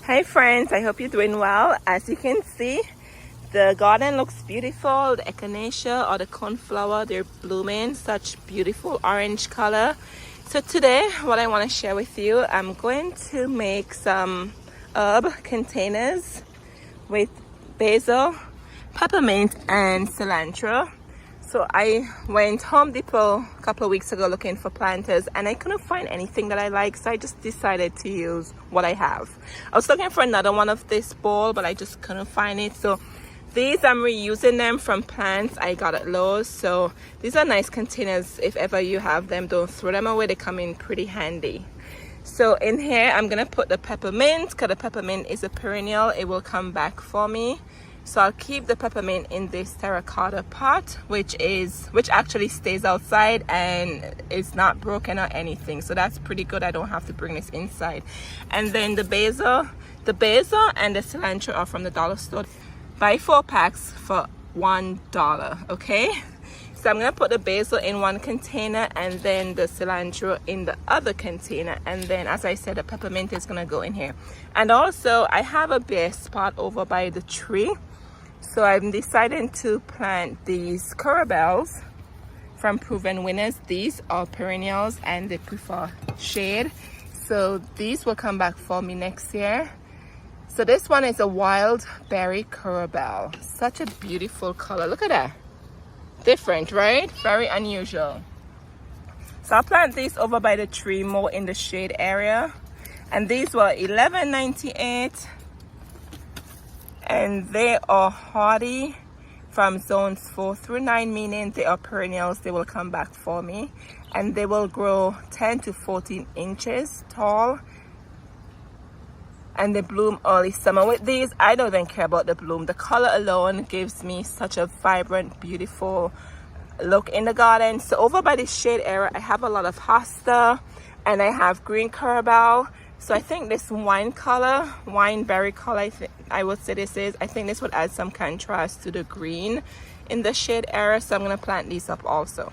Hi friends, I hope you're doing well. As you can see, the garden looks beautiful. The echinacea or the cornflower, they're blooming such beautiful orange color. So today what I want to share with you, I'm going to make some herb containers with basil, peppermint and cilantro. So I went Home Depot a couple of weeks ago looking for planters and I couldn't find anything that I like, so I just decided to use what I have. I was looking for another one of this bowl, but I just couldn't find it. So these, I'm reusing them from plants I got at Lowe's. So these are nice containers. If ever you have them, don't throw them away. They come in pretty handy. So in here I'm gonna put the peppermint, because the peppermint is a perennial. It will come back for me. So I'll keep the peppermint in this terracotta pot, which actually stays outside and it's not broken or anything. So that's pretty good. I don't have to bring this inside. And then the basil and the cilantro are from the dollar store. Buy 4 packs for $1, okay? So I'm gonna put the basil in one container and then the cilantro in the other container. And then, as I said, the peppermint is gonna go in here. And also, I have a bare spot over by the tree. So I'm deciding to plant these corbels from Proven Winners. These are perennials and they prefer shade. So these will come back for me next year. So this one is a wild berry corbel. Such a beautiful color. Look at that. Different, right? Very unusual. So I'll plant these over by the tree, more in the shade area. And these were $11.98. And they are hardy from zones 4 through 9, meaning they are perennials. They will come back for me. And they will grow 10 to 14 inches tall. And they bloom early summer. With these, I don't even care about the bloom. The color alone gives me such a vibrant, beautiful look in the garden. So over by this shade area, I have a lot of hosta and I have green corbel. So I think this wine berry color, I would say this is, I think this would add some contrast to the green in the shade area. So I'm gonna plant these up also.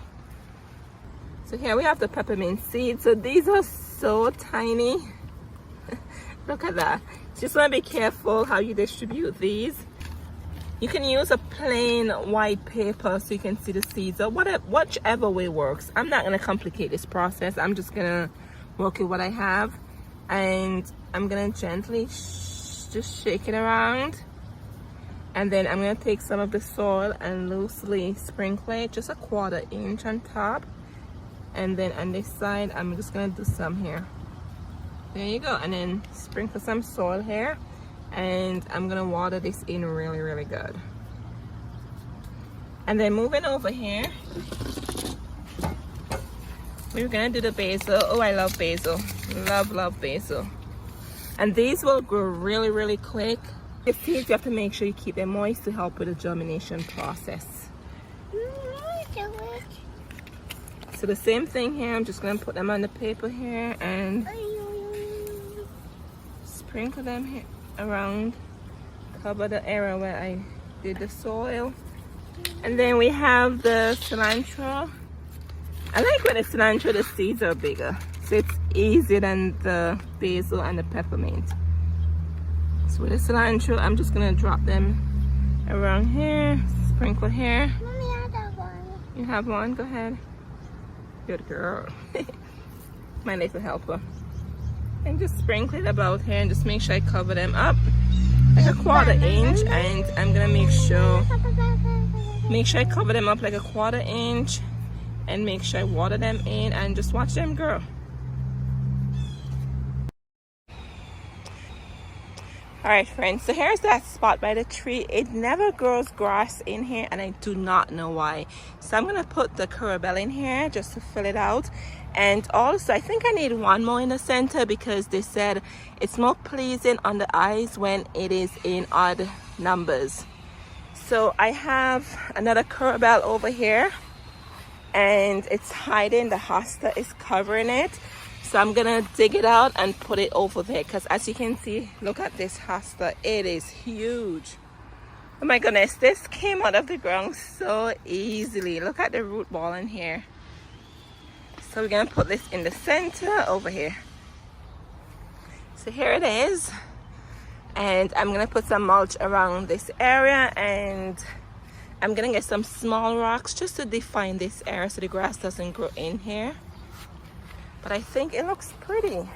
So here we have the peppermint seeds. So these are so tiny. Look at that. Just want to be careful how you distribute these. You can use a plain white paper so you can see the seeds, or whichever way works. I'm not going to complicate this process. I'm just going to work with what I have. And I'm going to gently just shake it around. And then I'm going to take some of the soil and loosely sprinkle it, just a 1/4 inch on top. And then on this side, I'm just going to do some here. There you go. And then sprinkle some soil here. And I'm going to water this in really, really good. And then moving over here, we're going to do the basil. Oh, I love basil. Love basil. And these will grow really, really quick. The seeds, you have to make sure you keep them moist to help with the germination process. So the same thing here. I'm just going to put them on the paper here and sprinkle them here around, cover the area where I did the soil. And then we have the cilantro. I like when the cilantro, the seeds are bigger, so it's easier than the basil and the peppermint. So with the cilantro, I'm just gonna drop them around here, sprinkle here. Mommy, I have one. You have one? Go ahead. Good girl. My little helper. And just sprinkle it about here and just make sure I cover them up like a 1/4 inch. And I'm gonna make sure I cover them up like a 1/4 inch and make sure I water them in and just watch them grow. Alright friends, so here's that spot by the tree. It never grows grass in here and I do not know why. So I'm gonna put the corbel in here just to fill it out. And also I think I need one more in the center because they said it's more pleasing on the eyes when it is in odd numbers. So I have another corbel over here and it's hiding, the hosta is covering it. So I'm gonna dig it out and put it over there because as you can see, look at this hosta, it is huge. Oh my goodness, this came out of the ground so easily. Look at the root ball in here. So we're gonna put this in the center over here. So here it is. And I'm gonna put some mulch around this area, and I'm gonna get some small rocks just to define this area so the grass doesn't grow in here. But I think it looks pretty.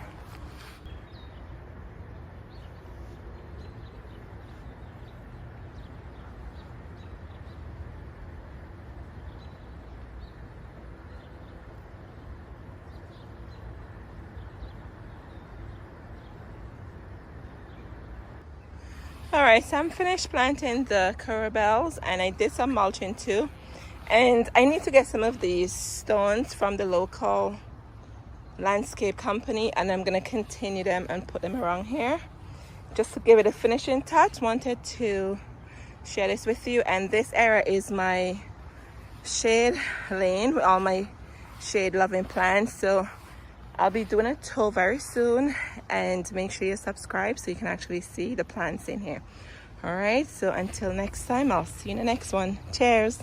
Alright, so I'm finished planting the corbels, and I did some mulching too. And I need to get some of these stones from the local landscape company, and I'm going to continue them and put them around here just to give it a finishing touch. Wanted to share this with you. And this area is my shade lane with all my shade loving plants, so I'll be doing a tour very soon, and make sure you subscribe so you can actually see the plants in here. All right, so until next time, I'll see you in the next one. Cheers.